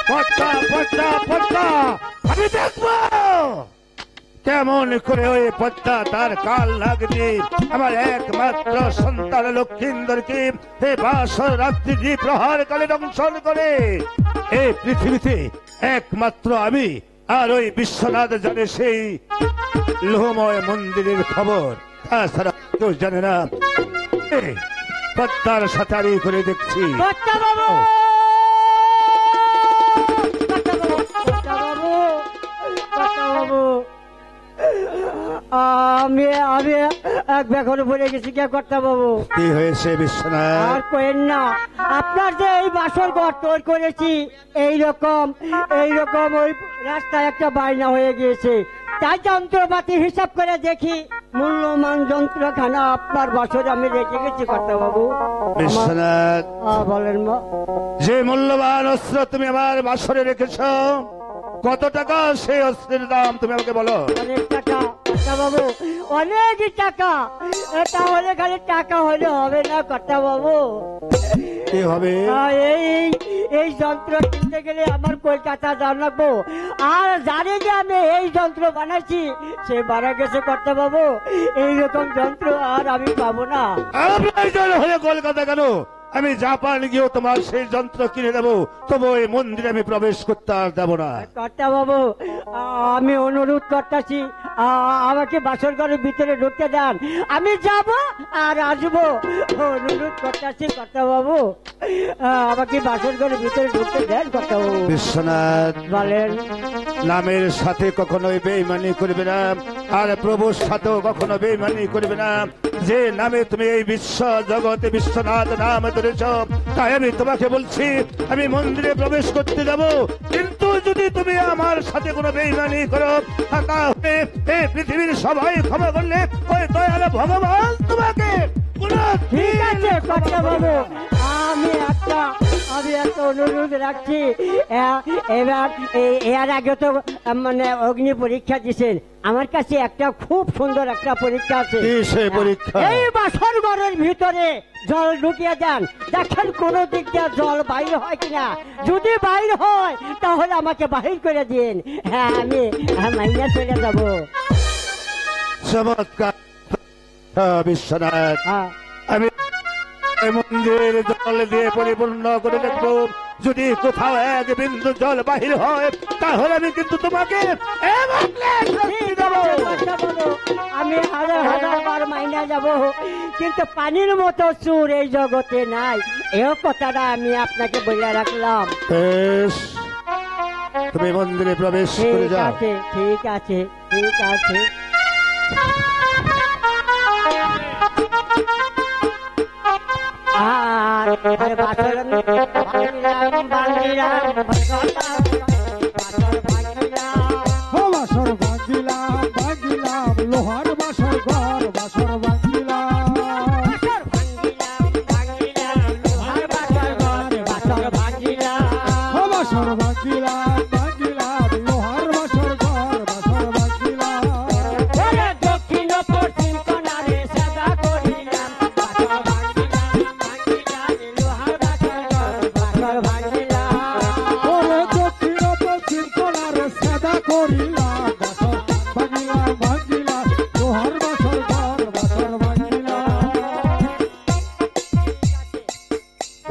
পদ্মা পদ্মা পদ্মা আমি দেখবো কেমন করে ওই পদ্মা তার কাল লাগবে আমার একমাত্র সন্তান লক্ষিন্দরকে এই বাসর রাত্রি প্রহার কালে দংশন করে। এই পৃথিবীতে একমাত্র আমি আর ওই বিশ্বনাথ জানে সেই লোহময় মন্দিরের খবর, তাছাড়া কেউ জানে না। পদ্মার সাথে আমি করে দেখছি। আমি আমি এক বেঘর পড়ে গেছি কে কর্তা বাবু। কি হয়েছে বিশ্বনাথ? আর কোয়েন না, আপনার যে এই বাসর ঘর তৈরি করেছি এইরকম ওই রাস্তায় একটা বায়না হয়ে গিয়েছে, তাই যন্ত্রপাতি হিসাব করে দেখি মূল্যমান যন্ত্রখানা আপনার বাসরে আমি রেখে গেছি কর্তা বাবু। বিশ্বনাথ বলেন মা, যে মূল্যবান অস্ত্র তুমি আমার বাসরে রেখেছ, কত টাকা সেই অস্ত্রের দাম তুমি আমাকে বলো। অনেক টাকা কর্তা বাবু, অনেক টাকা। তাহলে খালি টাকা হলে হবে না কর্তা বাবু। কি হবে? এই যন্ত্র কিনতে গেলে আমার কলকাতা যাওয়া লাগবো। আর জানি যে আমি এই যন্ত্র বানাইছি, সে মারা গেছে কর্তা বাবু। এইরকম যন্ত্র আর আমি পাবো না। হলে কলকাতা কেন, আমি জাপান গিয়েও তোমার সেই যন্ত্র কিনে দেবো, তবু এই মন্দিরে আমি প্রবেশ করতে আর দেবো না। কর্তা বাবু, আমি অনুরোধ করতেছি, আমাকে বাসর ঘরের ভিতরে ঢুকতে দেন। আমি যাব আর আসবো, অনুরোধ করতেছি কর্তা বাবু, আমাকে বাসর ঘরের ভিতরে ঢুকতে দেন কর্তা বাবু। বিশ্বনাথ বলেন। নামের সাথে কখনোই বেইমানি করবে না, আর প্রভুর সাথেও কখনো বেইমানি করবে না। যে নামে তুমি এই বিশ্ব জগতে বিশ্বনাথ নাম ধরেছ, তাই আমি তোমাকে বলছি আমি মন্দিরে প্রবেশ করতে যাব। কিন্তু যদি তুমি আমার সাথে কোনো বেইমানি করো, তাহলে এই পৃথিবীর সবাই ক্ষমা করলে ওই দয়াল ভগবান তোমাকে। ঠিক আছে কর্তা বাবু, আমি একটা অনুরোধ রাখছি। এবার এর আগে তো মানে অগ্নি পরীক্ষা দিয়েছেন, আমার কাছে একটা খুব সুন্দর একটা পরীক্ষা আছে। এই বাসর ঘরের ভিতরে জল ঢুকিয়ে দেন, দেখেন কোন দিক দিয়ে জল বাইর হয় কিনা। যদি বাইর হয় তাহলে আমাকে বাহির করে দিন, হ্যাঁ আমি মাইনা চলে যাব। চমৎকার বিশ্বনাথ, আমি মন্দির জল দিয়ে পরিপূর্ণ করে দেখবো। যদি কোথাও এক বিন্দু জল বাহির হয় তাহলে আমি কিন্তু তোমাকে আমি হাজার বার মাইনা যাব, কিন্তু পানির মতো চুর এই জগতে নাই। এও কথাটা আমি আপনাকে বলে রাখলাম। তুমি মন্দিরে প্রবেশ করে যাও। ঠিক আছে ঠিক আছে। বাসর ভাঙিলাম লোহার বাসর ঘর, বাসর ভাঙিলাম বাসর ভাঙিলাম লোহার বাসর ঘর, বাসর ভাঙিলাম দক্ষিণ পশ্চিম কোণারে সাদা করিলাম, দক্ষিণ পশ্চিম কোণারে সাদা করিলাম, বাসর ভাঙিলাম লোহার বাসর ঘর, বাসর ভাঙিলাম।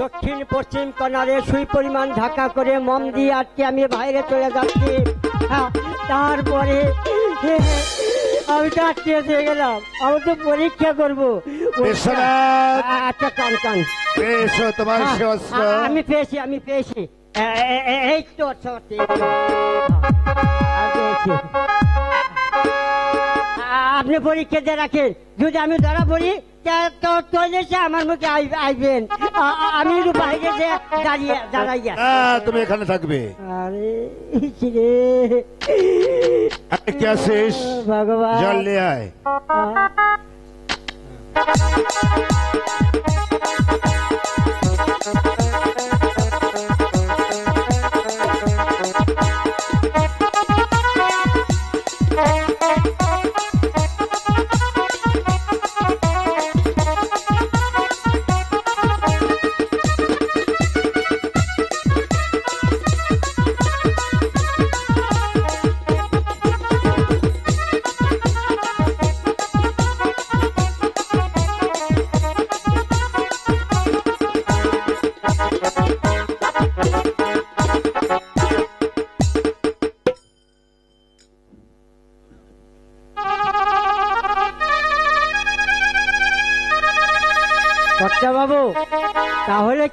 দক্ষিণ পশ্চিম কোণারে সুই পরিমাণ ঢাকা করে মম দিয়ে আটকে আমি বাইরে চলে যাচ্ছি। তারপরে আমি তো আটকে দিয়ে গেলাম, আমি তো পরীক্ষা করবো। আচ্ছা কান কান, তোমার আমি পেয়েছি এই তো আপনি পরীক্ষা দিয়ে রাখেন। যদি আমি ধরা পড়ি চলে আমার মুখে আইবেন, আমি একটু বাইরে যে দাঁড়াইয়া। তুমি এখানে থাকবে। আরে কে আসিস? ভগবান জল নিয়ে আয়।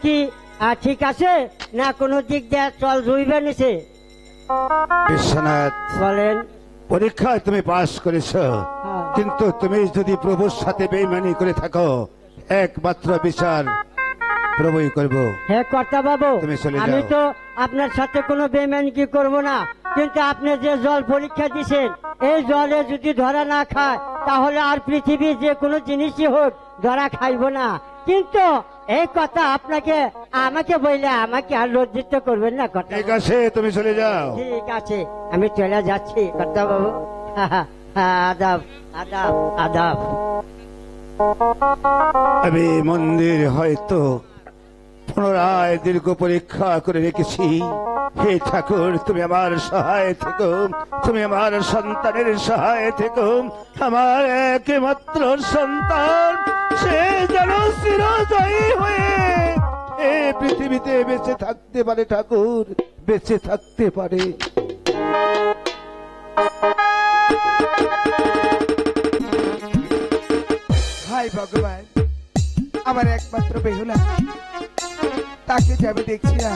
কি ঠিক আছে না কোনো দিক দিয়ে চল রইবে নিছে বিশ্বনাথ, বলেন। পরীক্ষায় তুমি পাশ করেছো, হ্যাঁ। কিন্তু তুমি যদি প্রভুর সাথে বেইমানি করে থাকো, একমাত্র বিচার প্রভুই করব। হ্যাঁ কর্তা বাবু, তুমি চলে যাও। আমি তো আপনার সাথে কোনো বেমানি কি করব না, কিন্তু আপনি যে জল পরীক্ষা দিছেন এই জলে যদি ধরা না খায় তাহলে আর পৃথিবীর যে কোনো জিনিসই হোক ধরা খাইব না। কিন্তু এই কথা আপনাকে আমাকে বললে আমাকে আর লজ্জিত করবেন না কর্তা ঠিক বাবু। আছে, তুমি চলে যাও। ঠিক আছে, আমি চলে যাচ্ছি কর্তা বাবু। আদাব আদাব আদাব। আমি মন্দির হয়তো পুনরায় দীর্ঘ পরীক্ষা করে রেখেছি। হে ঠাকুর, তুমি আমার সহায় থেকো, তুমি আমার সন্তানের সহায় থেকো। আমার একমাত্র সন্তান সে যেন চিরজয়ী হয়ে এই পৃথিবীতে বেঁচে থাকতে পারে, ঠাকুর বেঁচে থাকতে পারে। হাই ভগবান, আমার একমাত্র বেহুলা, তাকে যাবে দেখছি না।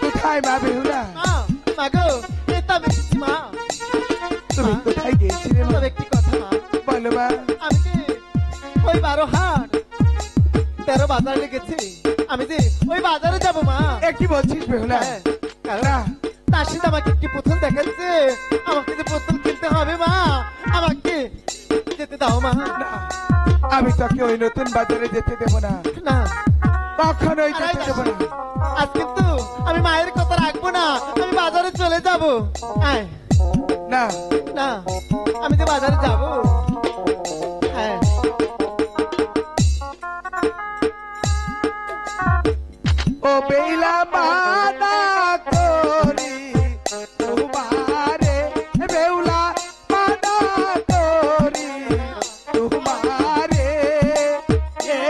কোথায় মা বেহুলা? মাগো, এটা আমি দেখছি মা। তুমি কোথায় গিয়েছিলে মা? তবে একটি কথা মা, বলো মা। আমি যে ওই 12 হাট 13 বাজার লেগেছি, আমি যে ওই বাজারে যাব মা। এ কি বলছিস বেহুলা? হ্যাঁ, কারণ না, তার সাথে আমাকে একটি পুতুল দেখাচ্ছে, আমাকে যে পুতুল কিনতে হবে মা, আমাকে যেতে দাও মা। না, আমি তোকে ওই নতুন বাজারে যেতে দেব না, না, কখনোই যেতে দেব না। আজ কিন্তু আমি মায়ের কথা রাখবো না, আমি বাজারে চলে যাব। আয়, না, না, আমি যে বাজারে যাব। হ্যাঁ, ও বেহুলা মানা করি তোমারে, বেহুলা মানা করি তোমারে, এ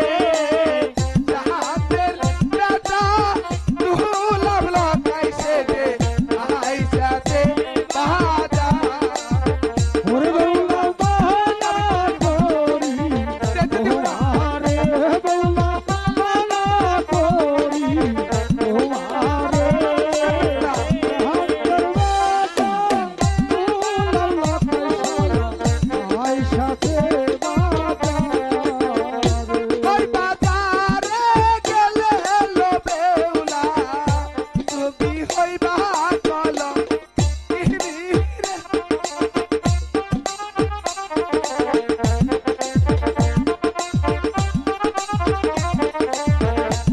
জাহাতের রাজা দুলাভ লকাইছে রে আইসাতে বাজার। ওরে বেহুলা মানা করি তোমারে, বেহুলা মানা করি তোমারে, হাতের বাটা দুলাল লাখাইছে আইসাতে বাজারে। ওই বাজারে গেলে লো বেহুলা, তুমি হইবা কলম কিরিরে।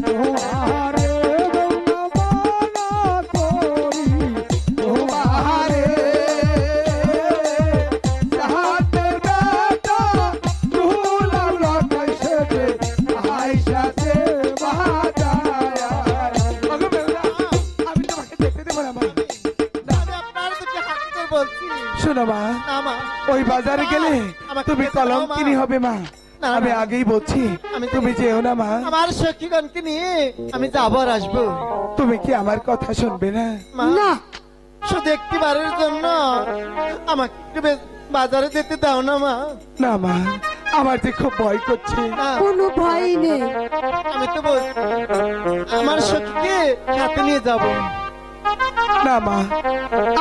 তোমারে বেহুলা মানা করি তোমারে জাহাতের বেটা দুলাভ লকাইছে রে আইসাতে বাজার। ওগো বেহুলা, আমি তোমাকে যেতে দেব না মা। আমি আপনার দুটি হাত ধরে বলছি, শোনো মা, না মা, ওই বাজারে গেলে আমাকে তুমি যেতে দাও, কলম মা। কিনি হবে মা। না, আমি না। আগেই বলছি, আমি তুমি যেও না মা। আমার সখীগণকে নিয়ে আমি যাবো আর আসবো। তুমি কি আমার কথা শুনবে না? মা, শুধু একটি বারের জন্য আমাকে একটু বাজারে যেতে দাও না মা। না মা, আমার যে খুব ভয় করছে। না, কোনো ভয় নেই। আমি তো বল আমার সখীকে সাথে নিয়ে যাব। না মা,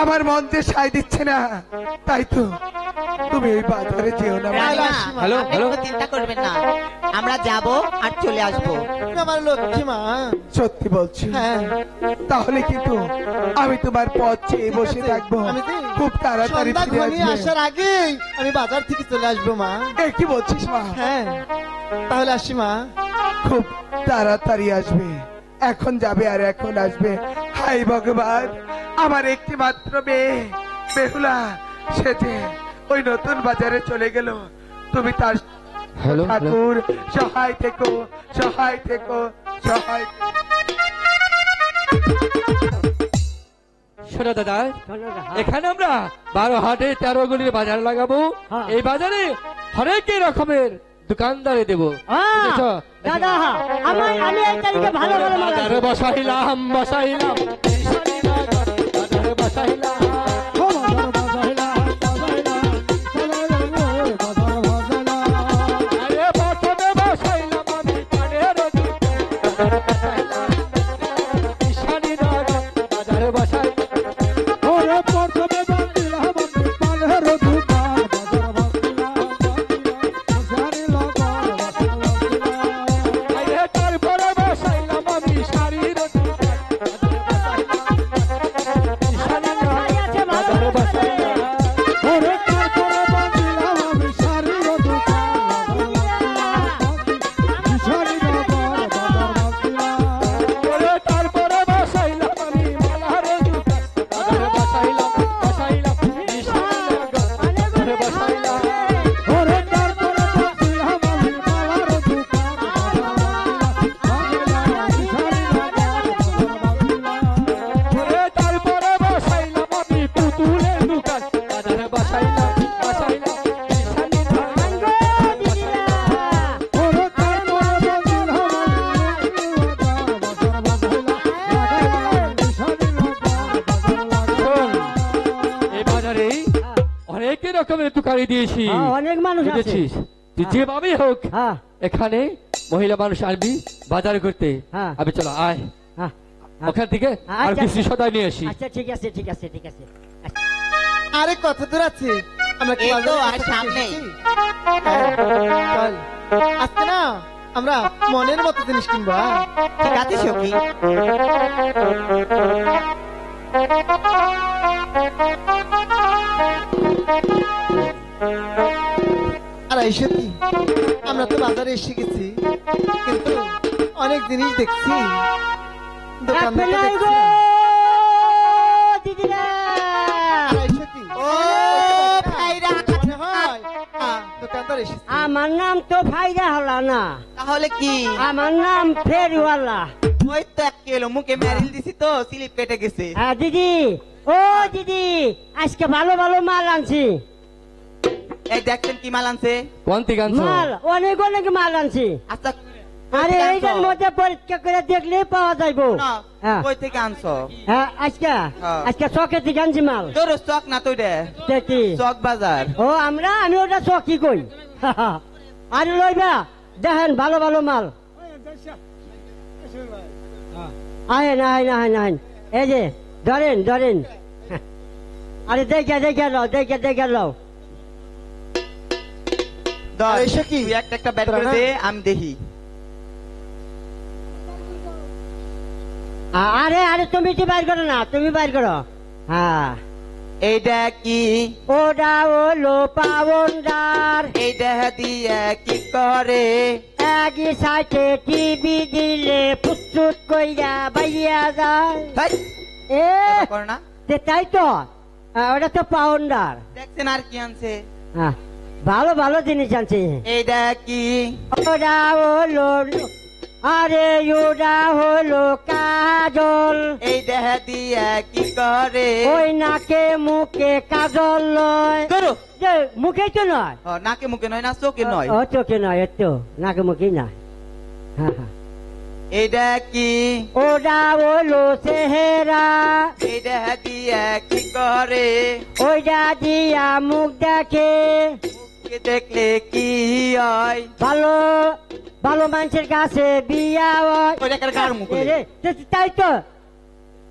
আমার মন যে সায় দিচ্ছে না, তাই তো তুমি ওই বাজারে যেও না মা। রানী- হ্যালো হ্যালো চিন্তা করবেন না, আমরা যাব আর চলে আসবো। তুমি আমার লক্ষ্মী মা। সত্যি বলছি? হ্যাঁ, তাহলে কিন্তু আমি তোমার পথ চেয়ে বসে থাকবো, আমি যে খুব তাড়াতাড়ি সন্ধ্যা ফিরে ঘনিয়ে আসবে। আসার আগেই আমি বাজার থেকে চলে আসবো মা। এ কি বলছিস মা? হ্যাঁ, তাহলে আসি মা। খুব তাড়াতাড়ি আসবে, এখন যাবে আর এখন আসবে। হাই ভগবান, আমার একটি মাত্র মেয়ে বেহুলা, সে যে ওই নতুন বাজারে চলে গেল। তুমি তার হ্যালো ঠাকুর সহায় থেকো, সহায় থেকো, সহায়। শোনো দাদা, শোনো না, এখানে আমরা 12 হাটে 13 গলির বাজার লাগাবো। হ্যাঁ। এই বাজারে হরেক রকমের দোকানদারে দেবো। বুঝেছো? দাদা আমি এই তারিখে ভালো ভালো মাল বাজারে আছে। বসাইলাম বসাইলাম বাজারে বসাইলাম। ও বাজার বাজাইলা বাজাইলা বাজাইলা বাজার বাজাইলা। আরে প্রথমে বসাইলাম আমি কানের দুটো। রকমের তুকারি দিয়েছি হ্যাঁ, অনেক মানুষ আছে বুঝেছিস তুই যেভাবেই হোক হ্যাঁ এখানে মহিলা মানুষ আনবি বাজার করতে হ্যাঁ। আমি চলো আয় হ্যাঁ ওখান থেকে আর আচ্ছা, কিছু সদাই নিয়ে আসি আচ্ছা ঠিক আছে ঠিক আছে ঠিক আছে আচ্ছা। আরে কত দূর আছে আমরা কি এই তো, বাজারের আর কাছাকাছি সামনেই। এসেছি? চল আজকে না আমরা মনের মতো জিনিস কিনবো হ্যাঁ? ঠিক আছে সখী আর এই সত্যি আমরা তো বাজারে এসে গেছি কিন্তু অনেক জিনিস দেখছি দোকানদার তো রাখবেন না দেখছি গো, না। দিদিরা। আর এই সত্যি, ও ভাইরা মনে হয় দোকানদার এসেছে আমার নাম তো ভাইরা হলা না, তাহলে কি আমার নাম ফেরিওয়ালা। ওই তো এক কিলো মুখে ম্যারিল দিছি তো স্লিপ কেটে গেছে হ্যাঁ দিদি, ও দিদি, আজকে ভালো ভালো মাল আনছি। এই দেখছেন কি মাল আনছে কোন থেকে আনছো মাল অনেক অনেক মাল আনছি। আচ্ছা আরে এইটার মধ্যে পরীক্ষা করে দেখলে পাওয়া যাইবো। হ্যাঁ কই থেকে আনছো হ্যাঁ, আজকে হ্যাঁ। আজকে চকে থেকে আনছি মাল। তোর চক না তো রে দেখি চক বাজার ও আমি ওটা চকি কই। আরে লইবা দেখেন ভালো ভালো মাল। আহেন আহেন আহেন আহেন, এই যে ধরেন ধরেন। আরে দেখে দেখে লও, দেখে দেখে লও। দশ এসে কি? তুই একটা একটা ব্যাট করে তোরা না? দে আমি দেখি আরে আরে তুমি কি বাইর করো না, তুমি বাইর করো। হ্যাঁ, এইটা কি ওটা হলো পাউন্ডার। এইটা দিয়ে কি করে একই সাইডে টিভি দিলে ফুটফুট কইরা বাইয়া যায়। হেই, এ এবার করে না তাই তো, ওটা তো পাউন্ডার। দেখছেন আর কি আনছে হ্যাঁ, ভালো ভালো জিনিস আনছে। এইটা কি ওটা হলো, আরে ওটা হলো কাজল। এইটা দিয়ে কি করে ওই নাকে মুখে কাজল লয়। করো যে মুখে তো নয়, নাকে মুখে নয় না চোখে নয় ও চোখে নয়, এর তো নাকে মুখে নয়। হ্যাঁ হ্যাঁ, এইটা কি ওটা হলো চেহারা। এইটা দিয়ে কি করে ওইটা দিয়া মুখ দেখে। মুখকে দেখলে কি হয় ভালো ভালো মানুষের কাছে বিয়া হয়। ওইটা একটা কার মুখ হলো? এ, তাই তো।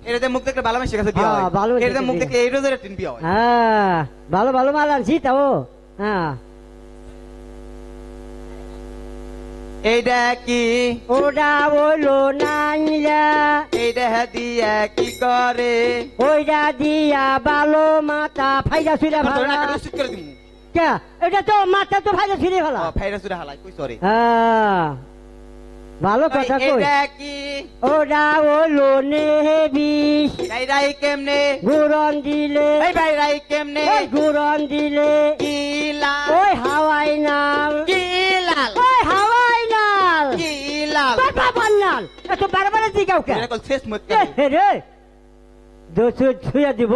এটাতে মুখ দেখলে ভালো মানুষের কাছে বিয়ে হ্যাঁ, হয় ভালো মানুষের এটাতে মুখ কাছে দেখলে এই রোজের টিন বিয়ে হয় হ্যাঁ, ভালো ভালো মাল আনছি তাও। হ্যাঁ, এইটা কি ওটা হলো নাইলা। এইটা দিয়ে কি করে ওইটা দিয়া ভালো মাথা ফাইদা ছিল তোর ভালো। নাকটা উচিত করে দিমু কে? এটা তো মাথা তো ফাইদা ছিল ভালো। ফাইরা সুরা হালাই কই সরি হ্যাঁ, ভালো কথা কই। এইটা কি ওটা হলো নেবিস। রাই কেমনে গুরন দিলে, এই ভাই রাই কেমনে ওই গুরন দিলে, কি লাল ওই হাওয়াই নাল, কি লাল ওই হাওয়াই নাল, কি লাল বাবা নাল। এত বারবার জিগাও কে? এটা কল শেষ মত এ রে, দোষু ছুঁয়া দিব।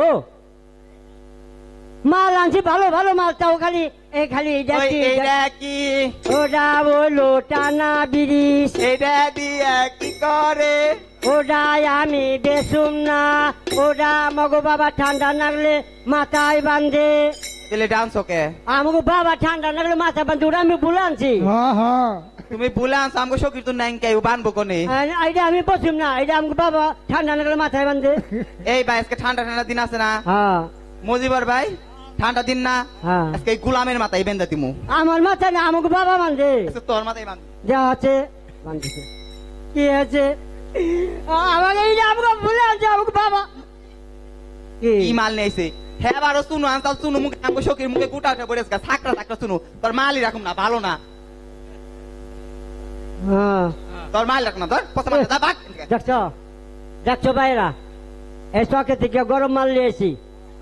মাল আনছি ভালো ভালো মাল, তাও খালি খালি ওই এইটা কি ওটা বলো টানা ব্রিজ। এইটা দিয়ে কি করে ওটাই আমি বেসুম না, ওটা আমাকে বাবা ঠান্ডা লাগলে মাথায় বান্ধে। তাহলে ডান্স ওকে আমাকে বাবা ঠান্ডা লাগলে মাথা বান্ধে, ওটা আমি ভুলে আনছি। হ্যাঁ হ্যাঁ তুমি ভুলে আনছো আমাকে শকির তো নাই কেউ বানবো কোনে এটা আমি বসুম না, এটা আমাকে বাবা ঠান্ডা লাগলে মাথায় বান্ধে। এই ভাই আজকে ঠান্ডা ঠান্ডা দিন আছে না হ্যাঁ মজিবর ভাই ঠান্ডা দিন না হ্যাঁ, আজকে এই গুলামের মাথায় বেঁধে দিমু আমার মাথায় না, আমাকে বাবা বান্ধে। আজকে তোর মাথায় বান্ধ যা আছে বান্ধিছে, কি আছে আমাকে এই যে আমাকে ভুলে আনছে, আমাকে বাবা কি কি মাল নেইছে হ্যাঁ বারো শুনু আনসাল শুনু মুখে আমাকে শকির মুখে গুটা উঠে পড়ে গেছে থাকরা থাকরা শুনু তোর মালই রাখুম না ভালো না হ্যাঁ, তোর মাল রাখ না তোর পচা মাল যা বাক দেখছো দেখছো ভাইরা, এই চকে থেকে গরম মাল নিয়েছি,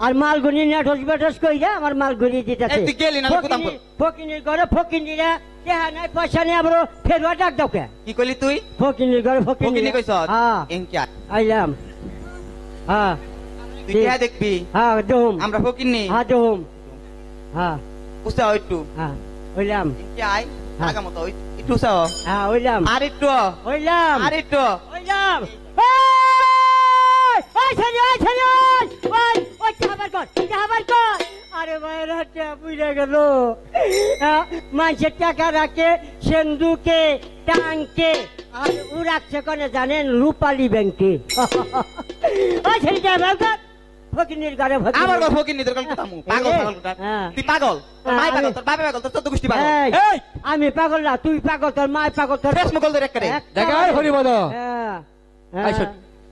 আর মাল গুনি নেটস বেটস কই রে আমার মাল গুনি দিতেছে। এই তুই গেলি না, কোথাম কর। ফকিনির ঘরে ফকিনিরা দেহা নাই পয়সা নেই, আবার ফেরুয়া ডাক দাও কে? কি কইলি তুই ফকিনির ঘরে ফকিনি ফকিনি কইছ হ্যাঁ এনকিয়া আইলাম। হ্যাঁ তুই কে দেখবি হ্যাঁ দুম, আমরা ফকিনি হ্যাঁ দুম, হ্যাঁ উসা একটু হ্যাঁ ওইলাম, এনকিয়া আই হ্যাঁ। আগা মতো একটু সাও হ্যাঁ ওইলাম, আর একটু ওইলাম, আর একটু ওইলাম। ওই ছেলে, ওই ছেলে, ওই ওই হাবার কর, হাবার কর। আরে ভাই হাতে বুঝে গেল মানুষের টাকা রাখে সেন্দুকে টাঙ্কে আর ও রাখছে কোনে জানেন রূপালী ব্যাংকে ওই ছেলেটা বাবা ফকিনির ঘরে আমার গো ফকির নিদের কথা মু পাগল পাগল কথা হ্যাঁ। তুই পাগল তোর মাই পাগল তোর বাবা পাগল তোর চোদ্দ গোষ্ঠী পাগল এই, আমি পাগল না তুই পাগল তোর মা পাগল তোর ফেস মুকল ধরে করে দেখা হরিপদ হ্যাঁ, আই শোন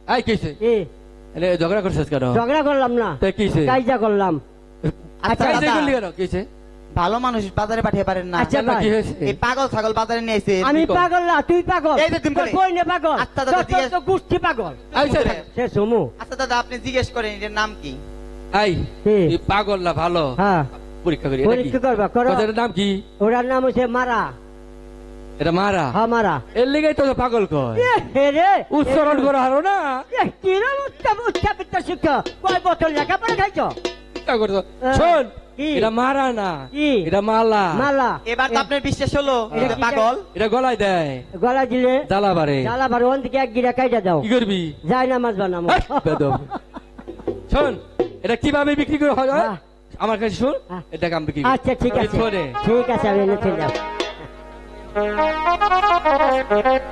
আই কিছে এ, এলে ঝগড়া করছিস কেন ঝগড়া করলাম না তা কিছে কাইজা করলাম আচ্ছা কাই দাদা, করলি কেন কিছে ভালো মানুষ বাজারে পাঠিয়ে পারেন না আচ্ছা কেন কি ভাই, হয়েছে এই পাগল ছাগল বাজারে নিয়ে আইছে আমি কি কর? পাগল না তুই পাগল এই যে তুমি তোর করে। বই নে পাগল আচ্ছা দাদা, তোর জিজ্ঞেস- তো গোষ্ঠী পাগল আই স্যার সে সমু আচ্ছা দাদা আপনি জিজ্ঞেস করেন এর নাম কি আই কি? এই পাগল না ভালো হ্যাঁ পরীক্ষা করি পরীক্ষা করবা করো কথাটার নাম কি ওটার নাম হচ্ছে মারা এটা মারা হ্যাঁ মারা এর লেগেই তো পাগল কয় এ, হে রে উচ্চারণ করা হারো না কিরম উচ্চাপিত শিক্ষা কয় বছর লেখাপড়া খাইছো চিন্তা করছো শোন কি? এটা মারা না কি? এটা মালা মালা এবার তো আপনার বিশ্বাস হলো এই যে কি- পাগল এটা গলায় দেয় গলা দিলে জ্বালা বারে জ্বালা বার ওন থেকে এক গিরা কাইটা দাও কি করবি যাই নামাজ বানাবো হাট, বেদব। শোন এটা কিভাবে বিক্রি করে হয় হ্যাঁ। আমার কাছে শোন হ্যাঁ। এটা আমি বিক্রি করি। আচ্ছা ঠিক আছে শোনে। ঠিক আছে আমি এনে চলে যাবো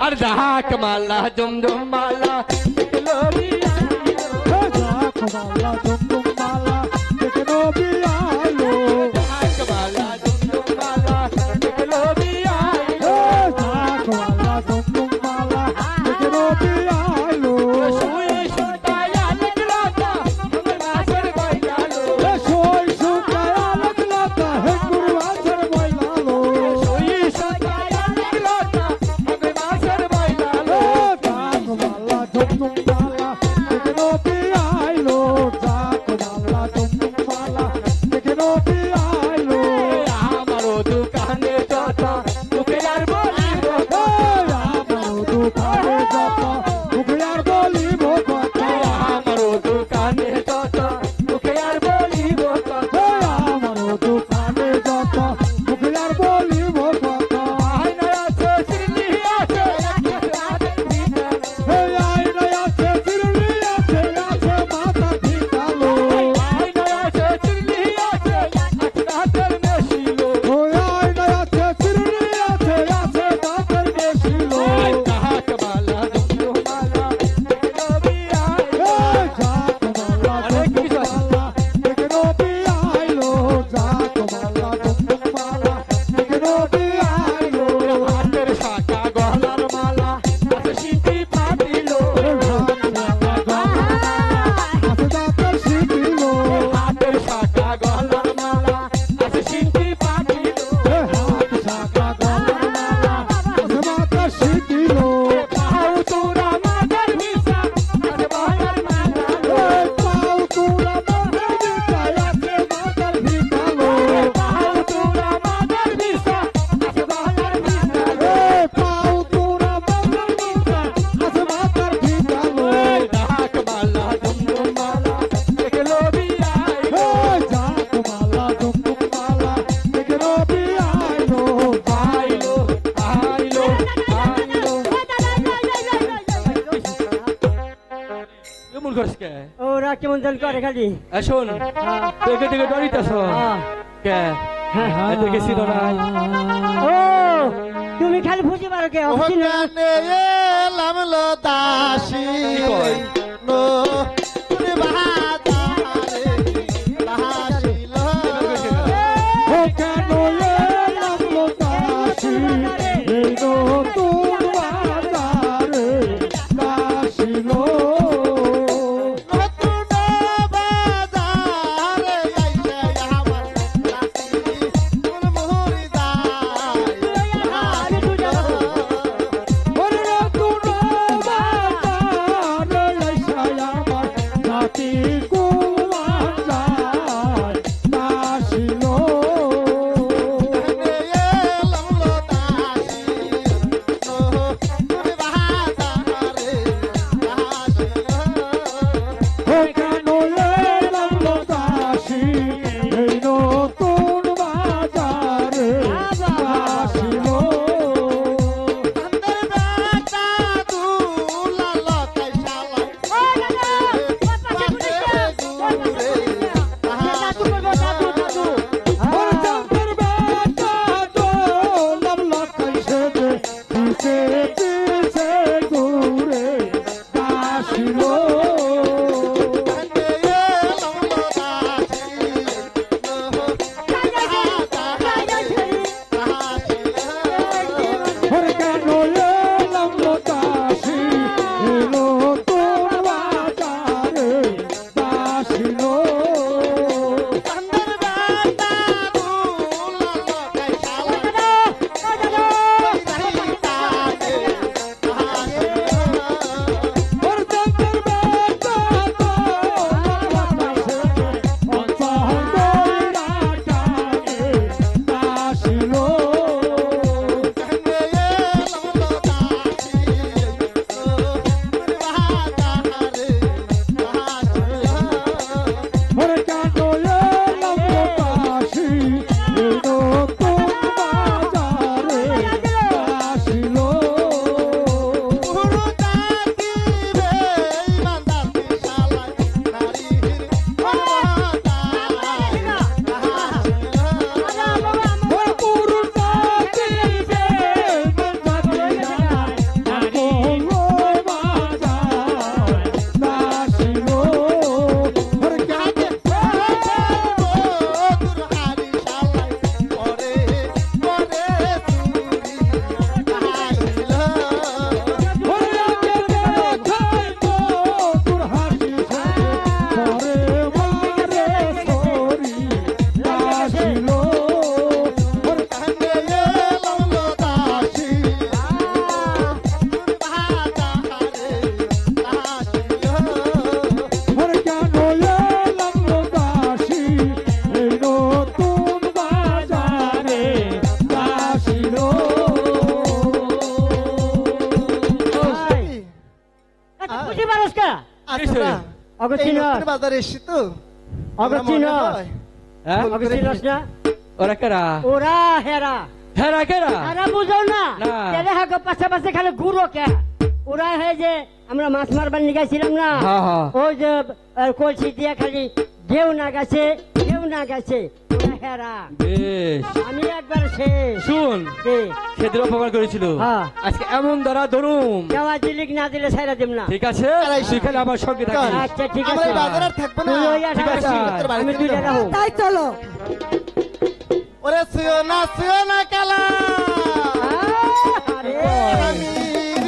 আর ডাক মালা জম জম মালা মালা জমজম মালা দেখে নবী আইলো ডাক মালা জম জম মালা দেখলো বিয়াইলো মালা জমজম মালা দেখে নবী আইলো শুয়ে শুতায়া লাগলো তা আমার মাসের বাইলালো সই সুকায়া লাগলো তা হে কুরবানের ময়লালো শুয়ে শুতায়া লাগলো তা আমার মাসের বাইলালো মালা জমজম মালা দেখে নবী আইলো মালা জমজম মালা দেখে নবী আইলো আমারও দোকানে যত মুখে আর বলিব আমারও দোকানে যত মুখে আর বলিব কথা আমারও দোকানে যত মুখে আর বলিব কথা আমারও দোকানে যত মুখে আর বলিব কথা আয়না আছে চিনি আছে এই আইনায় আছে চিরুনি আছে আছে মাথা ঠিকালো আয়না আছে চিনি আছে হাতের মেশিলো ওই আইনায় আছে চিরুনি আছে আছে দাঁতের বেশিলো ডাক মালা জমজম মালা দেখলো বিয়াইলো এই জাত মালা জমজম মালা দেখে নবী আইলো জাত মালা জমজম মালা দেখে নবী আইলো হাতের শাখা গলার মালা আছে সিটি পাতিলো হাতের শাখা গলার মালা আছে সিটি পাতিলো পাও তোরা মাদার ভিসা আছে বাহার মালালো পাও তোরা মাদার ভিসা আছে বাহার মালালো ডাক মালা জমজম মালা দেখলো বিয়াইলো আইলো আইলো আইলো এমন করছ কে ওরা কেমন জান করে খালি শোন দেখে দেখে ডরিতেছ কে এত গেছি না ও তুমি খালি বুঝি পারো কে অবশ্যই না। এলাম লো দাসী কি কয়? নো বাহাদারে দাসী লো নতুন বাজারে আইসা আমার দাসী তোর মোহরি দাই ওরে তুনো বাজারে আইসা আমার অগো এই চিনস নতুন বাজারে এসেছি তো অগো আমার মনে চিনস হয়, হ্যাঁ অগো চিনস না ওরা কেরা ওরা হেরা হেরা কেরা আরে বুঝো না না। তেরে হাগো পাশাপাশি খালি গুড়ো কে ওরা হয় যে আমরা মাছ মারবার নিগাইছিলাম না হ্যাঁ, হ্যাঁ। ওই যে কলসি দিয়ে খালি ঢেউ না গেছে ওরা হেরা বেশ আমি একবার শেষ শুন কে সেদিন অপমান করেছিল হ্যাঁ। আজকে এমন ধরা ধরুম দেওয়া দিলিক না দিলে ছাইরা দিম না ঠিক আছে তুই খালি আমার সঙ্গে থাকিস আচ্ছা ঠিক আমরা আছে এই বাজারে আর থাকবো না তুই ওই ঠিক আছে। আসা আমি দুইটা রাখো তাই চলো ওরে শুয়ো না কালা আরে আমি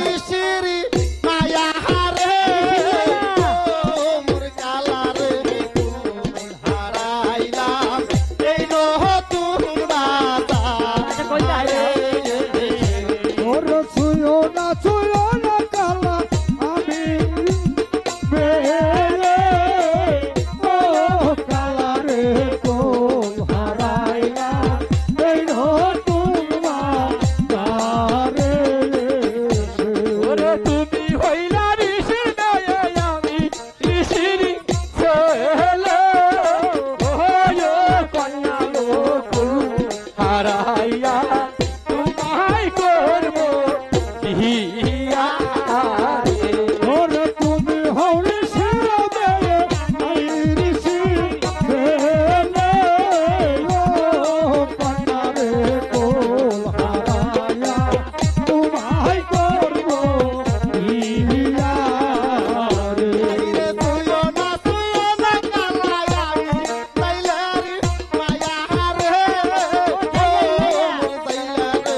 ঋষিরি মায়া হারে ও মোর কালা রে হারাইলাম এই নতুন বাজার আচ্ছা কই যাই ওর ছুঁয়ো না কালা আমি বেলে ও কালা রে কোল হারাইলা এই নতুন বাজারে ওরে তুমি হইলা ঋষির মেয়ে আমি ঋষির ছেলে ওরে কন্যা লোক হারাইয়া তোমায় করব বিয়া রে। ওর তুমি হৌরি ছেড়ে দেবে আমি ঋষি বেলে ও কন্যারে কোল হারাইয়া তোমায় করব বিয়া রে রে শুয়ো না কালা আমি তাইলারি মায়া হারে ও মোর তাইলারে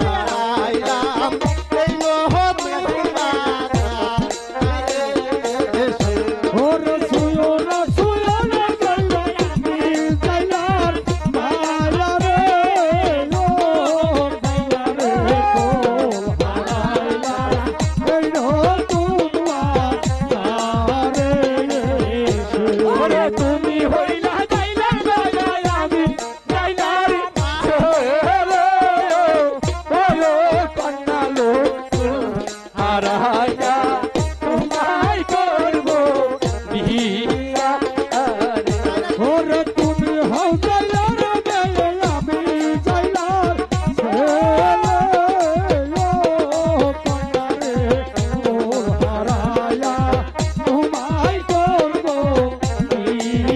হারাইলাম এই নতুন বাজার ওর ছুঁয়ো না গেলো আমি যাইলার মায়া রে ও দয়ালা রে কোল হারাইলা এই নতুন বাজারে ওরে তুমি হইলা যাইলার বেলায় আমি যাইলার ছেলে ওরে কন্যা লোক হারাইয়া তোমায় করব বিয়া রে। ওর তুমি হও যাইলার বেলে আমি যাইলার ছেলে ও কন্যারে কোল হারাইয়া তোমায় করব বিয়া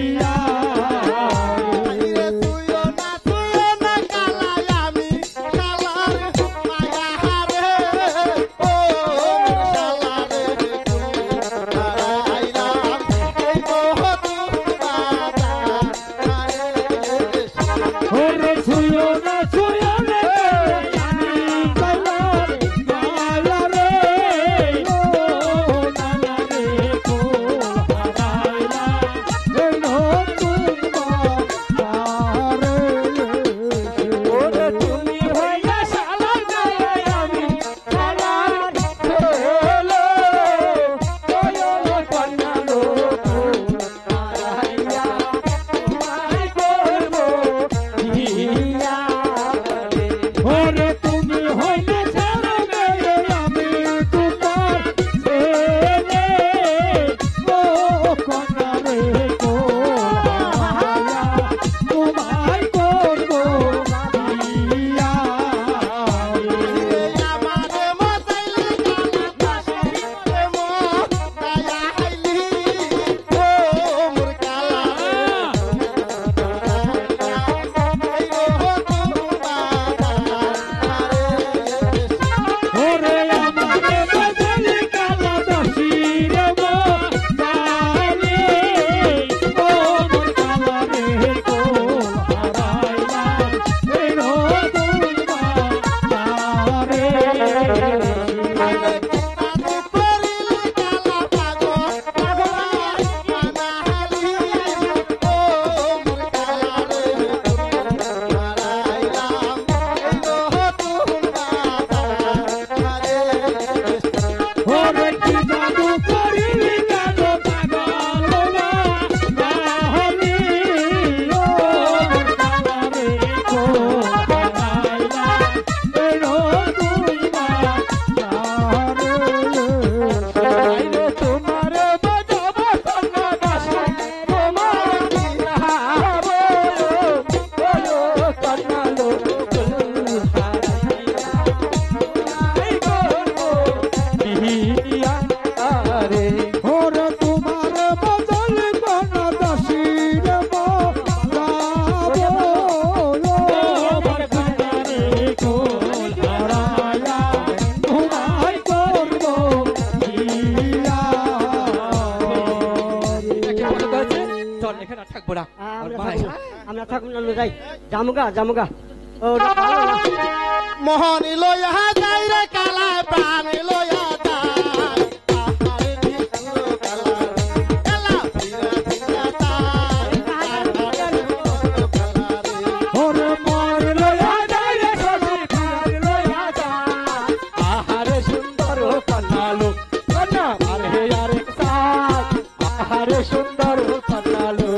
চল এখানে আর থাকবো না আমরা থাকবো না যাই জামুগা ও ভালো না। মোহন লয়া যাই রে কালা প্রাণ লয়া যায় আহারে ভিতর কালা কালা ফিরা ফিরা ওরে মন লয়া যায় রে সখী ফিরার লয়া যায় আহারে সুন্দর কন্যালো কন্যা আরে আরেক সাথ আহারে সুন্দর কন্যালো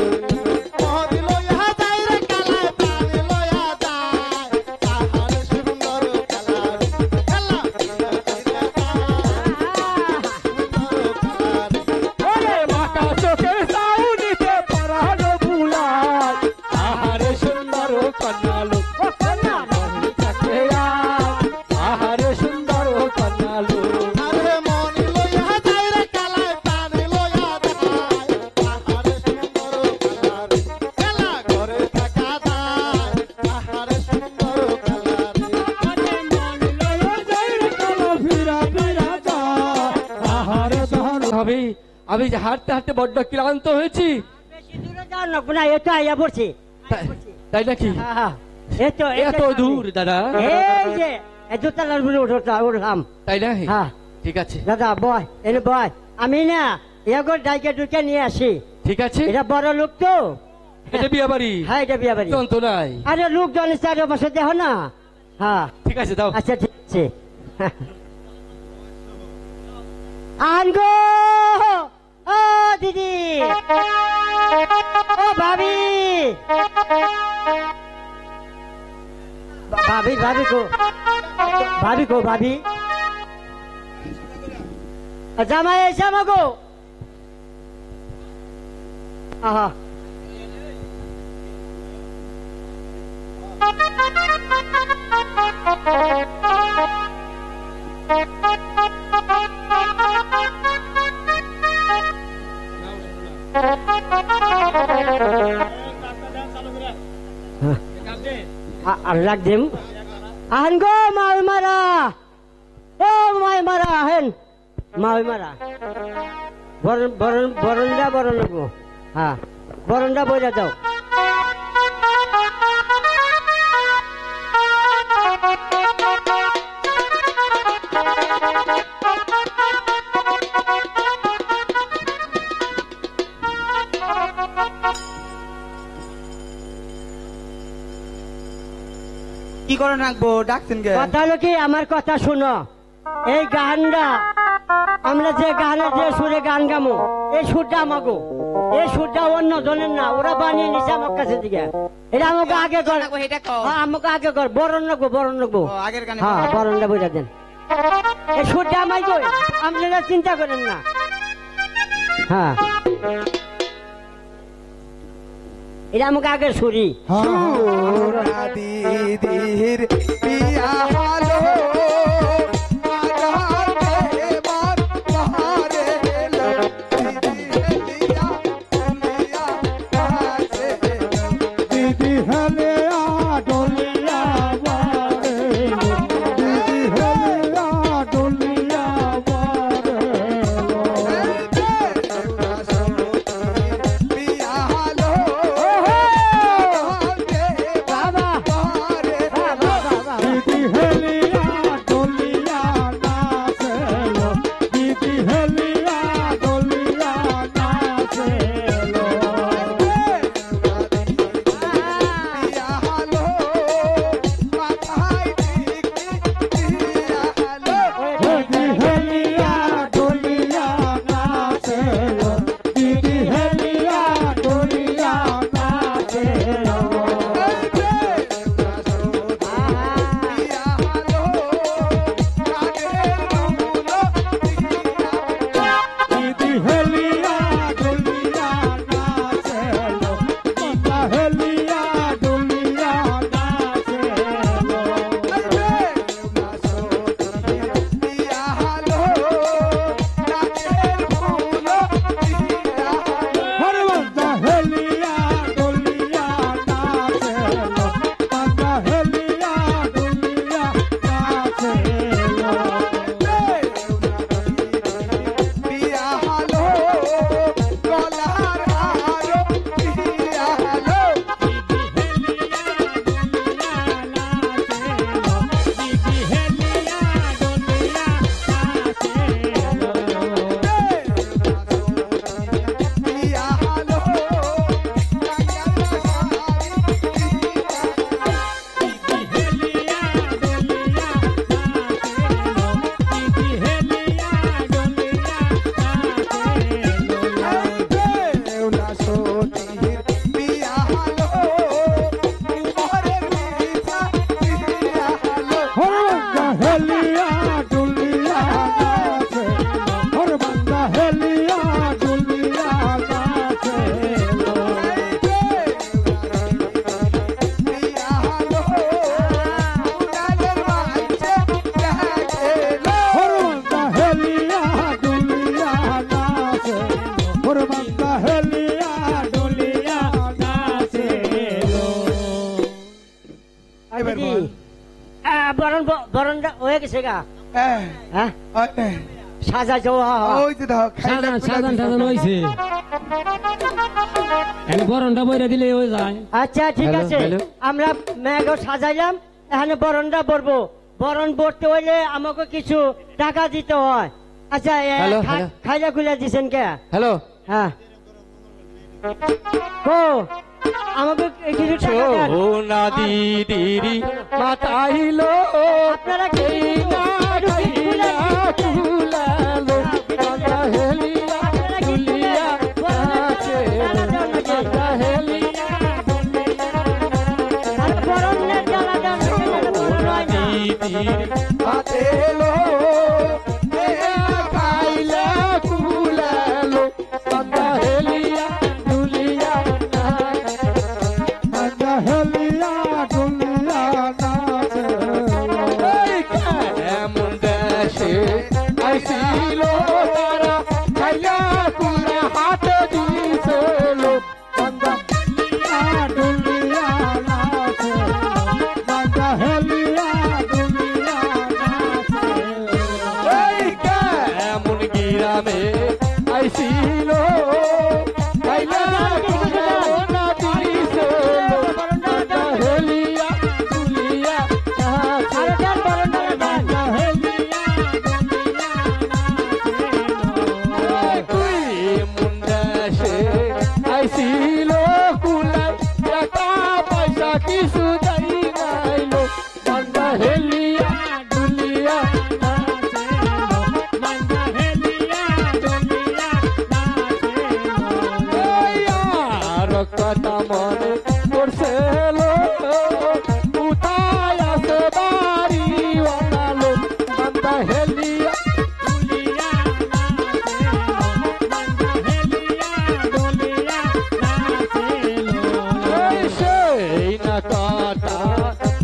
মোহন লয়া যাই রে কালা প্রাণ লয়া যায় আহারে সুন্দর কালা কালা ফিরা ফিরা ওরে মাকা চোখের সাউনিতে পরানো বুলায় আহারে সুন্দর কন্যালো কন্যা মনে থাকে আহারে সুন্দর কন্যালো আরে মন লয়া যাই রে কালা প্রাণ লয়া যায় আহারে সুন্দর কালা কালা ঘরে থাকা যায় আহারে সুন্দর কালা ভাবি আমি যে হাঁটতে হাঁটতে বড্ড ক্লান্ত হয়েছি বেশি দূরে যাও না এতো আইয়া পড়ছি তাই নাকি এত দূর দাদা এই যে জুতালার বলে উঠলাম তাই না হ্যাঁ ঠিক আছে দাদা বয় এনে বয় আমি না এগোর ডাইকে ঢুকে নিয়ে আসি ঠিক আছে এটা বড় লোক তো এটা বিয়ে বাড়ি হ্যাঁ এটা বিয়া বাড়ি তো নাই আরে লোক জন চার বছর দেহ না হ্যাঁ ঠিক আছে দাও আচ্ছা ঠিক আছে আনগো ও দিদি ও ভাবি ভাবি কো ভাবি জামাই এসে আমাগো আহা লাগ দিম আহেন গো মাল মারা ও মাই মারা আহেন মাল মারা বরণটা বরণ লাগবো হ্যাঁ বরণটা বইরা দাও কি করে রাখবো ডাকছেন কে? কথা হলো কি আমার কথা শুনো এই গানটা আমরা যে গানের যে সুরে গান গামো এই সুরটা আমাগো এই সুরটা অন্য জনের না ওরা বানিয়ে নিছে আমার কাছে দিকে এটা আমাকে আগে কর রাখবো, এটা কও। হ্যাঁ, আমাকে আগে কর বরণ রাখবো ও, আগের গানে হ্যাঁ বরণ। বরণটা বুঝা দেন এই সুরটা আমায় কই আপনারা চিন্তা করেন না হ্যাঁ এটা আমাকে আগে সুরি সোনা দিদির বিয়া হলো আগাতে মন বহারে এলো দিদি হেলিয়া হেলিয়া কাছে এলো দিদি হেলে ডলিয়া বারে দিদি হেলে ডলিয়া বারে সোনা সমুদ্রের বিয়া হলো বাবা বহারে বাবা হেলিয়া ডুলিয়া নাচে লো। এবার দিদি, বল। বরণটা হয়ে গেছে গা। হ্যাঁ, হ্যাঁ হয় না। সাজা যাওয়া ওই যে দেখো, খাইলা সাজান খুলা সাজান দিছে। সাজান হয়েছে এনে বরণটা বইরা দিলে হয়ে যায়। আচ্ছা ঠিক হ্যালো, আছে হ্যালো। আমরা মেঘও সাজাইলাম, এখানে বরণটা ভরবো। বরণ ভরতে হইলে আমাকে কিছু টাকা দিতে হয়। আচ্ছা হ্যালো, হ্যালো। খাইলা খুলে দিছেন কে? হ্যালো হ্যাঁ ও আমাকে কিছু টাকা দেন। সোনা দিদিরি মাতাইলো আপনারা কি না ঢাইলা তুলালো কাঁদা হেলিয়া তুলিয়া নাচে কাঁদা হেলিয়া আর বরণের জ্বালা দেন, বরণ হয় না। দিদির মাতেলো খাইলা কুলালো কাঁদা হেলিয়া তুলিয়া কাঁদা হেলিয়া ডুলিয়া নাচে লো। এমন দেশে আইছিল তারা খাইয়া কুলা হাতে দিছিল কান্দা ডুলিয়া নাচে লো। কাঁদা হেলিয়া ডুলিয়া নাচে লো। এমন গিরামে আইছিল খাইয়া কুলা না দিছিল কান্দা হেলিয়া তুলিয়া নাচে আরে দেন, বরণটা দেন। কাঁদা হেলিয়া তুই মুন্ডাসে আইছিল কুলাই টাকা পয়সা কিছু দেই নাইলো কান্দা হেলিয়া দুলিয়া আর কথা মনে পড়ছে লো কোথায় আছে বাড়ি বানালো কান্দা হেলিয়া সেই না কাটা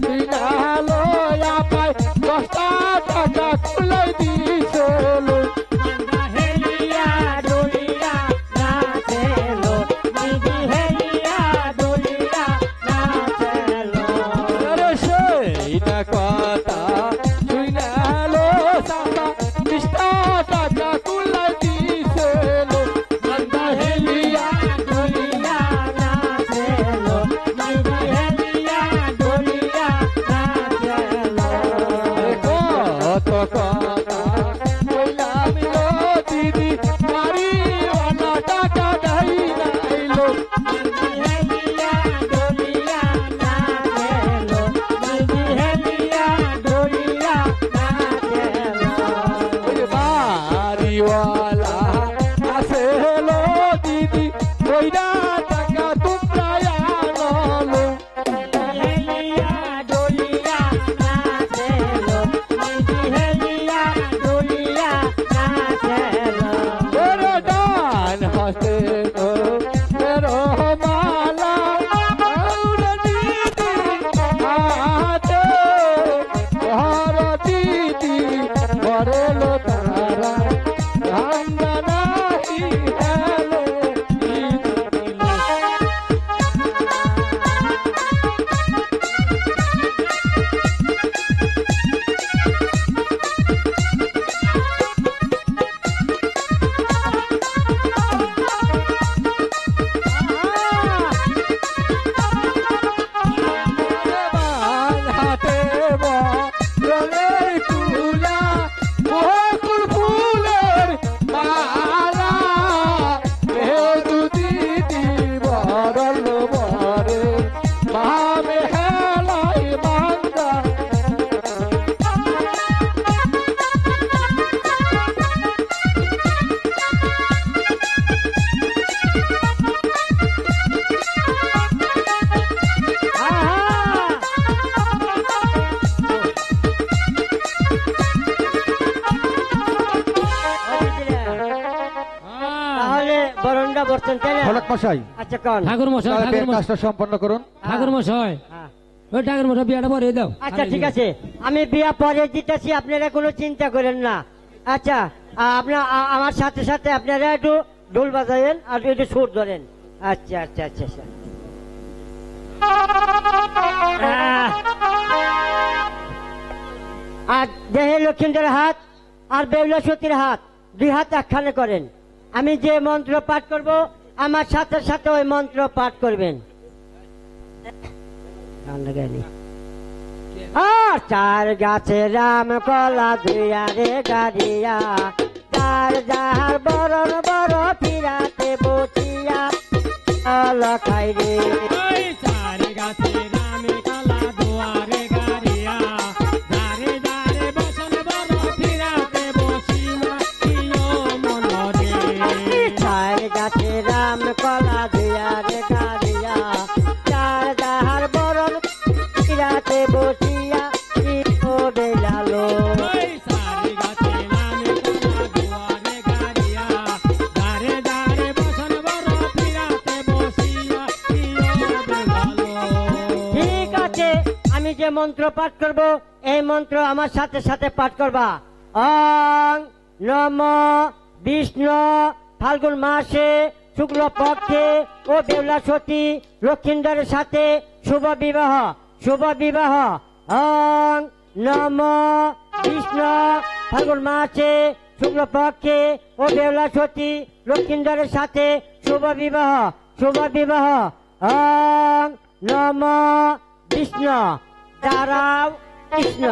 তুই না লয়া পাই 10টা টাকা খুলাই দিছিল আরে সেই না কথা তুই না লো সাতা 20টা টাকা খুলাই দিছিল কান্দা হেলিয়া দুলিয়া কত কথা কইলাম গো দিদি বাড়ি ওনা টাকা দেই নাইলো ওই বাড়িওয়ালা আসেলো দিদি কইরা টাকা তোমরা আনলো ওরে ডান হাসে গো মেরো মালা আউরে দিদি হাতে ঘর দিদি ঘরে লো তারা রান্না নাহি হেলে হাতে বলের কুলা বকুল ফুলের মালা মেরু দিদি বরল বরে মামে হেলাই মাঙ্গা তাহলে বরণটা বর্তন তাই না? হলক মশাই আচ্ছা কন। ঠাকুর মশাই তাহলে ঠাকুর বিয়ের মশাই কাজটা সম্পন্ন করুন। ঠাকুর মশাই হ্যাঁ। ওই ঠাকুর মশাই বিয়াটা পরে দাও আচ্ছা ঠিক আছে, আমি বিয়া পরে দিতেছি, আপনারা কোনো চিন্তা করেন না। আচ্ছা আমার সাথে সাথে আপনারা একটু ঢোল বাজায়েন আর একটু সুর ধরেন। আচ্ছা আচ্ছা আচ্ছা আচ্ছা। আর দেহে লক্ষ্মীদের হাত আর বেউলা সতীর হাত, দুই হাত একখানে করেন। আমি যে মন্ত্র পাঠ করব আমার সাথে সাথে ওই মন্ত্র পাঠ করবেন। আর চার গাছে রাম কলা দুয়ারে গাড়িয়া, চার যাহার বরণ বড় ফিরাতে বসিয়া লখাই রে। চার গাছে রামে কালা দুয়ারে গাড়িয়া, দারে দারে বসন বড় ফিরাতে বসিয়া প্রিয় মনরে। চার গাছে রাম কলা দুয়ারে গাড়িয়া, চার যাহার বরণ ফিরাতে বসিয়া বেলালো। চার গাছে রামে কালা দুয়ারে গাড়িয়া, দারে দারে বসন বড় ফিরাতে বসিয়া প্রিয় বেলালো। ঠিক আছে, আমি যে মন্ত্র পাঠ করব এই মন্ত্র আমার সাথে সাথে পাঠ করবা। ওং নম বিষ্ণু ফাল্গুন মাসে শুক্ল পক্ষে ও বেউলা সতী লক্ষিন্দরের সাথে শুভ বিবাহ, শুভ বিবাহ। ওং নম বিষ্ণু ফাল্গুন মাসে শুক্ল পক্ষে ও বেউলা সতী লক্ষিন্দরের সাথে শুভ বিবাহ, শুভ বিবাহ। ওং নম বিষ্ণু। দাঁড়াও কৃষ্ণ।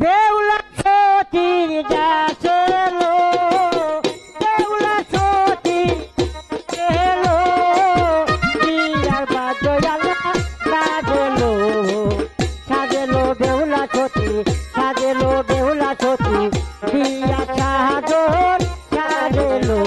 বেউলা সতীর যাচ্ছে লো, বেউলা সতী এলো, বিয়ার বাজয়ালা সাজেলো, সাজেলো বেউলা সতী, সাজেলো বেউলা সতী, বিয়া সাজর সাজেলো।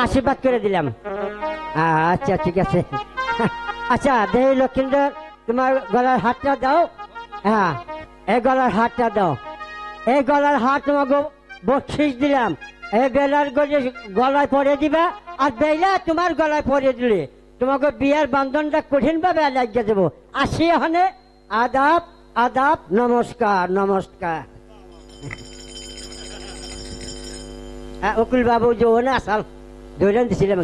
আশীর্বাদ করে দিলাম। আচ্ছা ঠিক আছে। আচ্ছা দেহি লক্ষিন্দর তোমার গলার হাতটা দাও। হ্যাঁ এই গলার হাতটা দাও। এই গলার হাত তোমাকে বকশিস দিলাম। এই বেলার গলায় পরে দিবা আর বেলা তোমার গলায় পরে দিলে তোমাকে বিয়ার বান্ধনটা কঠিন ভাবে লাগিয়ে দেবো। আসি এখানে আদাব আদাব, নমস্কার নমস্কার। উকুল বাবু যে না আসাল ধৈর্য দিছিলাম।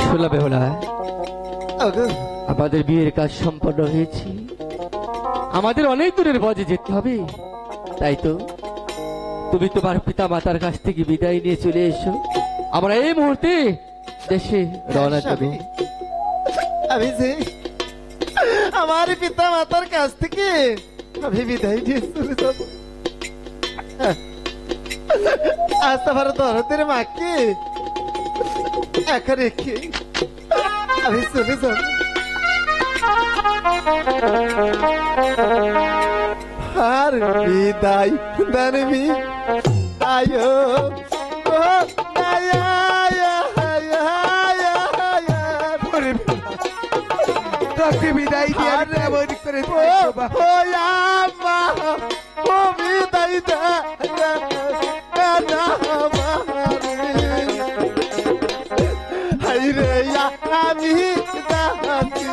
শোলা বেহুলা, আমাদের বিয়ের কাজ সম্পন্ন হয়েছে, আমাদের অনেক দূরের বজে যেতে হবে। তাই তো তুমি তোমার পিতা মাতার কাছ থেকে বিদায় নিয়ে চলে এসো। আমরা এই মুহূর্তে দেশে রওনা দেব। আমি যে আমার পিতা মাতার কাছ থেকে আমি বিদায় নিয়ে চলে যাব। আজ আমার দরদের মাকে একা রেখে আমি চলে যাব। আর বিদায় দানবি আয়ো ও আয়া আয়া আয়া আয়া তোকে বিদায় দিয়ে আমি এমন করে থাকবো মা। ও আম্মা ও বিদায় দে হাইরে আমি যাচ্ছি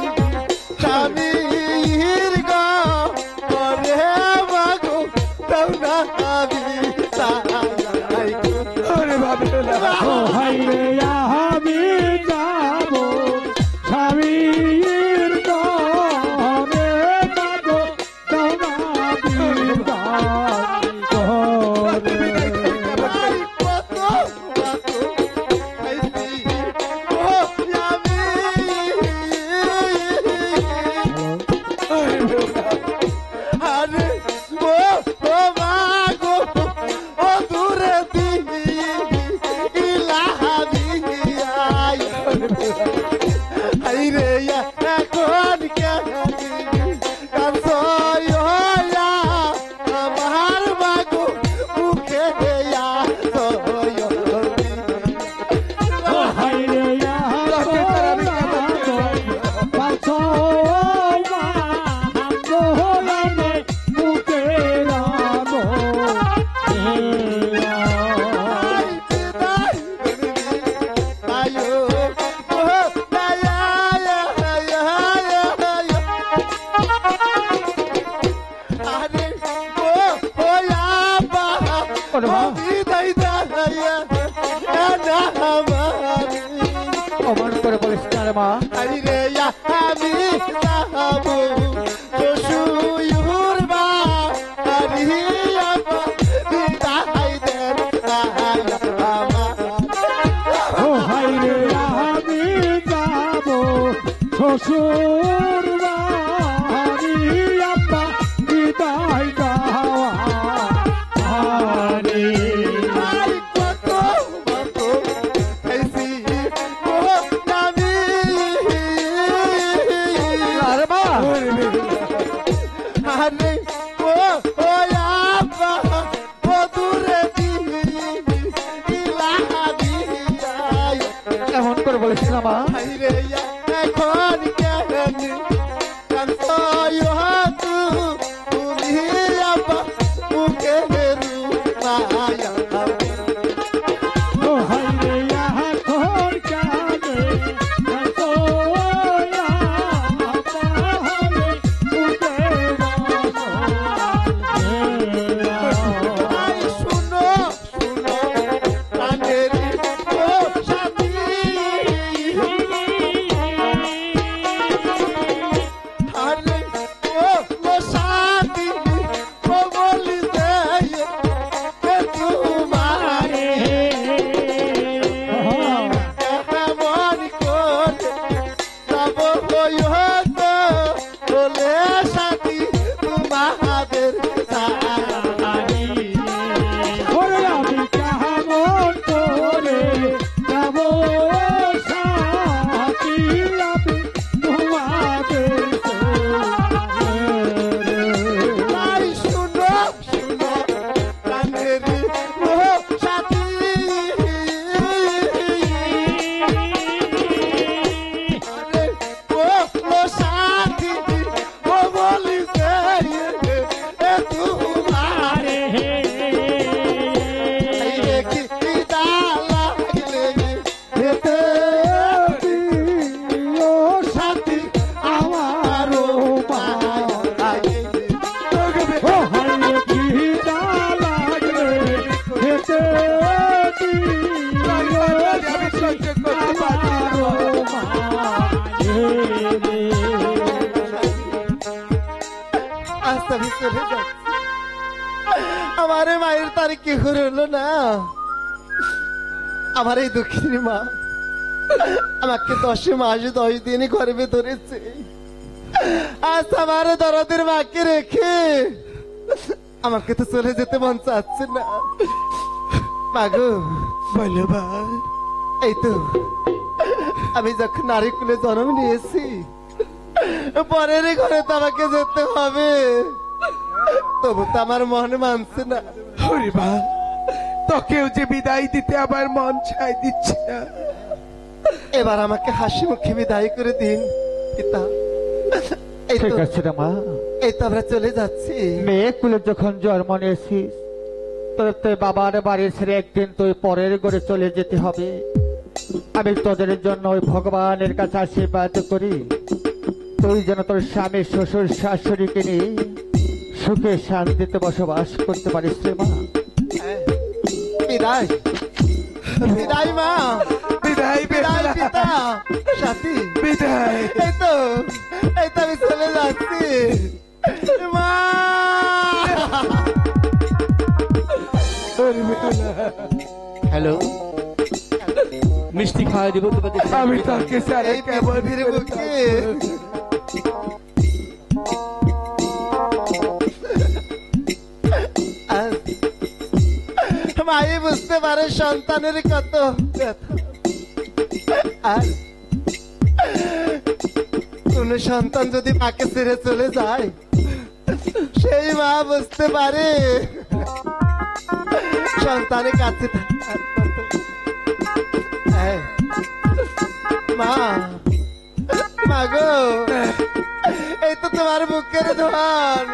স্বামীর ঘরে মাগো দাও না আমি তাই ওরে বাবা ও হাইরে আমি যাব স্বামীর ঘরে মাগো দাওনা বিদায় করে। কত খাইছি ও আমি আরে ও মাগো ও দূরে ইলাহাবি আইরে এখন আমার মাগো মুখে ও হাইরে তোকে ছাড়া আমি কেমন থাকবো? পাছমা গোলামে মুখে রানো অমন করে বলিস না রে মা। আমি যাবো শ্বশুর বাড়ি বিদায় দেন ও হাইরে আমি যাব শ্বশুর বাড়ি আব্বা বিদায় দেওয়া আরে। আরে মা আরে ও ও আব্বা ও দূরে ইলাহাবি এমন করে বলিস না মা। হাইরে এখন কেন কানসয় হাতু তুমি আব্বা মুখে হেরু মায়া ও হাইরে এখন কানে কাঁদোয়া পাহাড়ে মুখে আরে শুনো শুনো কানের ও সাথী আরে ও ও সাথী ও বলি দেয় কে তোমারে এমন করে যাব হয়তো বলে সাথী তোমাদের সাথী ওরে আমি কেমন করে যাব সাথী আমি তোমাদের তাই শুনো শুনো কানের ও সাথী আরে ও ও সাথী ও বলি এ তোমারে এই কি দালা হেতে দিও সাথী আমারও মা। ও হাইরে কি লাগলে হেতে দিও সাথী আমারও মা। আস্তে আস্তে চলে যাচ্ছে আমারে মায়ের তার কি হলো না আমার এই দুঃখিনী মা আমাকে 10 মাস 10 দিন গর্ভে ধরেছে আজ আমার দরদের মাকে রেখে আমাকে তো চলে যেতে মন চাচ্ছে না মাগো বলো ভাই এই তো আমি যখন নারী কুলে জন্ম নিয়েছি পরের ঘরে তো আমাকে যেতে হবে তবু তো আমার মন মানছে না ওরে বা তোকেও যে বিদায় দিতে আমার মন চাই দিচ্ছে না। এবার আমাকে হাসি মুখে বিদায় করে দিন পিতা এই ঠিক তো আছে রে মা, এই তো আমরা চলে যাচ্ছি। মেয়ে কুলে যখন জন্ম নিয়েছিস তোর তুই বাবার বাড়ি ছেড়ে একদিন তুই পরের ঘরে চলে যেতে হবে। আমি তোদের জন্য ওই ভগবানের কাছে আশীর্বাদ করি তুই যেন তোর স্বামী শ্বশুর শাশুড়িকে নিয়ে সুখে শান্তিতে বসবাস করতে পারিস রে মা। বিদায় বিদায় মা, বিদায় বিদায় বেহুলা, পিতা সাথী। বিদায়। এই তো আমি চলে যাচ্ছি মা। হ্যালো, মিষ্টি খাওয়া দিব তোমাদের। আমি তাকে সারা এই কেমন পৃথিবীর বুকে আজ মাই বুঝতে পারে সন্তানের কত ব্যথা। আর কোন সন্তান যদি মাকে ছেড়ে চলে যায় সেই মা বুঝতে পারে সন্তানের কাছে মা, মা গো, এই তো তোমার বুকের ধন,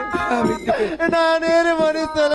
নানের মনে চলে